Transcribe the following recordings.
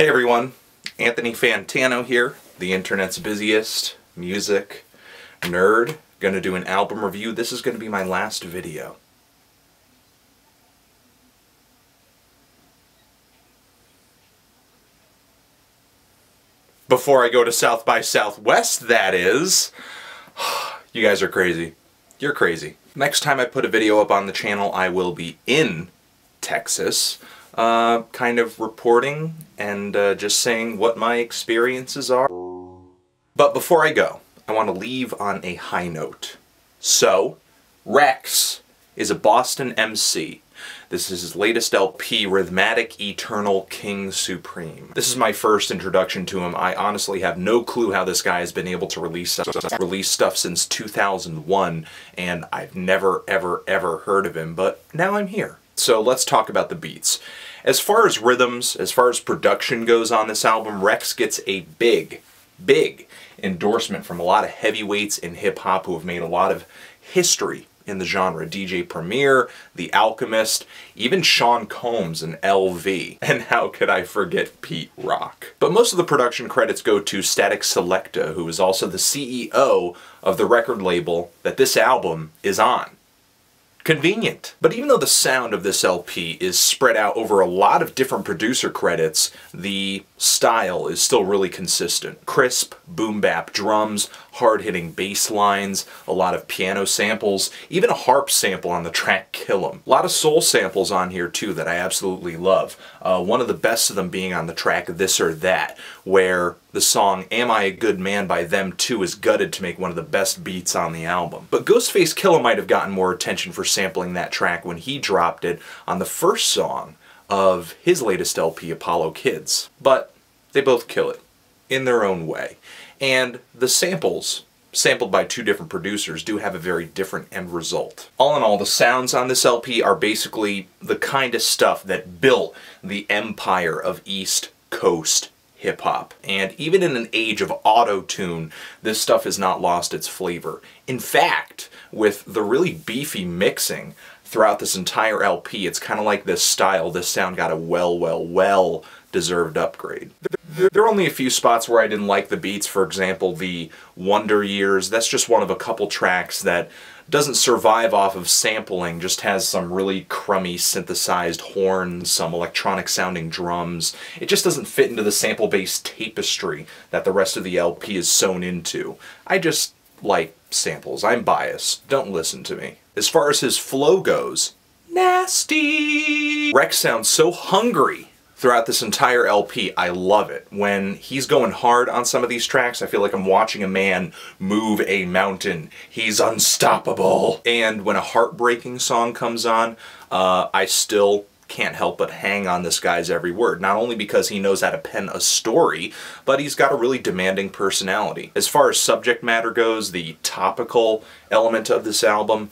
Hey everyone, Anthony Fantano here, the internet's busiest music nerd. Gonna do an album review. This is gonna be my last video. Before I go to South by Southwest, that is. You guys are crazy. You're crazy. Next time I put a video up on the channel, I will be in Texas, kind of reporting and just saying what my experiences are. But before I go, I want to leave on a high note. So, Reks is a Boston MC. This is his latest LP, Rhythmatic Eternal King Supreme. This is my first introduction to him. I honestly have no clue how this guy has been able to release stuff since 2001, and I've never, ever heard of him, but now I'm here. So let's talk about the beats. As far as rhythms, as far as production goes on this album, Reks gets a big endorsement from a lot of heavyweights in hip-hop who have made a lot of history in the genre. DJ Premier, The Alchemist, even Sean Combs and LV. And how could I forget Pete Rock? But most of the production credits go to Static Selecta, who is also the CEO of the record label that this album is on. Convenient. But even though the sound of this LP is spread out over a lot of different producer credits, the style is still really consistent. Crisp, boom-bap drums, hard-hitting bass lines, a lot of piano samples, even a harp sample on the track Kill 'Em. A lot of soul samples on here too that I absolutely love. One of the best of them being on the track This or That, where the song Am I a Good Man by Them Too is gutted to make one of the best beats on the album. But Ghostface Killah might have gotten more attention for sampling that track when he dropped it on the first song of his latest LP, Apollo Kids. But they both kill it in their own way. And the samples, sampled by two different producers, do have a very different end result. All in all, the sounds on this LP are basically the kind of stuff that built the empire of East Coast hip-hop. And even in an age of auto-tune, this stuff has not lost its flavor. In fact, with the really beefy mixing throughout this entire LP, it's kind of like this style, this sound got a well-deserved upgrade. There are only a few spots where I didn't like the beats. For example, the Wonder Years, that's just one of a couple tracks that doesn't survive off of sampling, just has some really crummy synthesized horns, some electronic sounding drums. It just doesn't fit into the sample-based tapestry that the rest of the LP is sewn into. I just like samples. I'm biased. Don't listen to me. As far as his flow goes, nasty! Reks sounds so hungry throughout this entire LP. I love it. When he's going hard on some of these tracks, I feel like I'm watching a man move a mountain. He's unstoppable. And when a heartbreaking song comes on, I still can't help but hang on this guy's every word. Not only because he knows how to pen a story, but he's got a really demanding personality. As far as subject matter goes, the topical element of this album,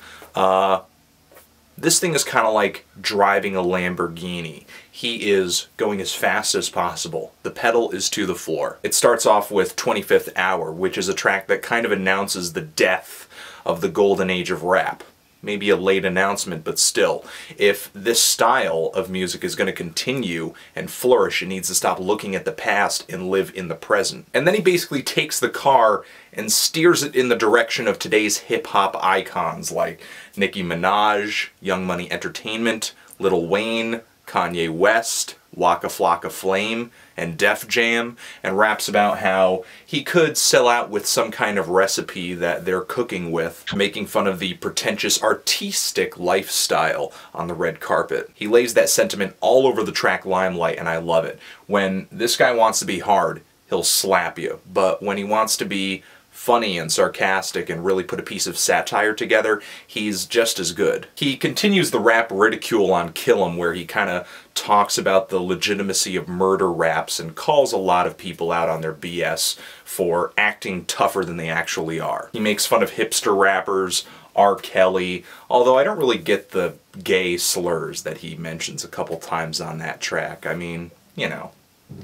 this thing is kind of like driving a Lamborghini. He is going as fast as possible. The pedal is to the floor. It starts off with 25th Hour, which is a track that kind of announces the death of the golden age of rap. Maybe a late announcement, but still, if this style of music is going to continue and flourish, it needs to stop looking at the past and live in the present. And then he basically takes the car and steers it in the direction of today's hip-hop icons like Nicki Minaj, Young Money Entertainment, Lil Wayne, Kanye West, Waka Flocka Flame, and Def Jam, and raps about how he could sell out with some kind of recipe that they're cooking with, making fun of the pretentious artistic lifestyle on the red carpet. He lays that sentiment all over the track Limelight, and I love it. When this guy wants to be hard, he'll slap you, but when he wants to be funny and sarcastic and really put a piece of satire together, he's just as good. He continues the rap ridicule on Kill 'Em, where he kind of talks about the legitimacy of murder raps and calls a lot of people out on their BS for acting tougher than they actually are. He makes fun of hipster rappers, R. Kelly, although I don't really get the gay slurs that he mentions a couple times on that track. I mean, you know,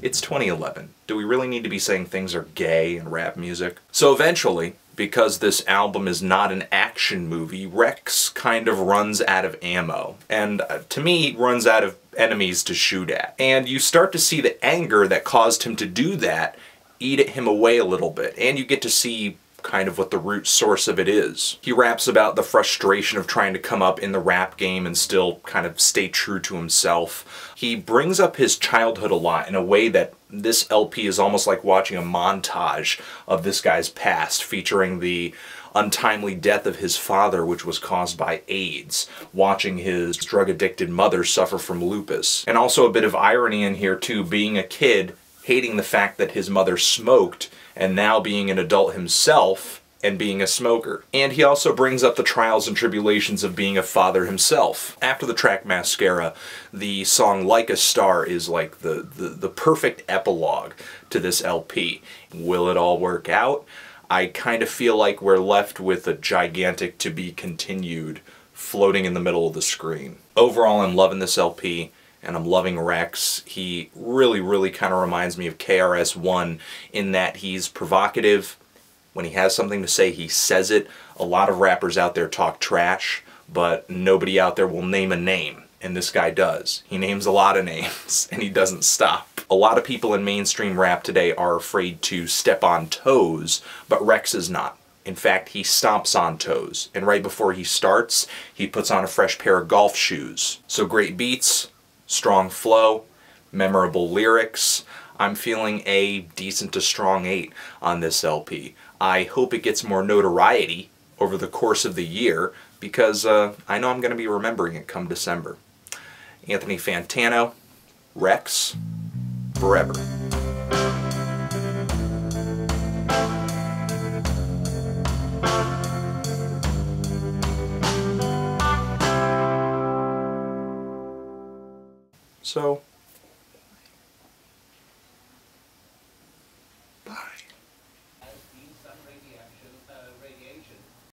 it's 2011. Do we really need to be saying things are gay in rap music? So eventually, because this album is not an action movie, Reks kind of runs out of ammo. And to me, runs out of enemies to shoot at. And you start to see the anger that caused him to do that eat at him away a little bit. And you get to see kind of what the root source of it is. He raps about the frustration of trying to come up in the rap game and still kind of stay true to himself. He brings up his childhood a lot in a way that this LP is almost like watching a montage of this guy's past, featuring the untimely death of his father, which was caused by AIDS, watching his drug-addicted mother suffer from lupus. And also a bit of irony in here too, being a kid, hating the fact that his mother smoked, and now being an adult himself and being a smoker. And he also brings up the trials and tribulations of being a father himself. After the track Mascara, the song Like a Star is like the perfect epilogue to this LP. Will it all work out? I kind of feel like we're left with a gigantic to be continued floating in the middle of the screen. Overall, I'm loving this LP. And I'm loving Reks. He really kind of reminds me of krs-one in that he's provocative. When he has something to say, he says it. A lot of rappers out there talk trash, but nobody out there will name a name. And this guy does. He names a lot of names, and he doesn't stop. A lot of people in mainstream rap today are afraid to step on toes, but Reks is not. In fact, he stomps on toes. And right before he starts, he puts on a fresh pair of golf shoes. So great beats, strong flow, memorable lyrics. I'm feeling a decent to strong 8 on this LP. I hope it gets more notoriety over the course of the year because I know I'm going to be remembering it come December. Anthony Fantano, Reks, forever. So,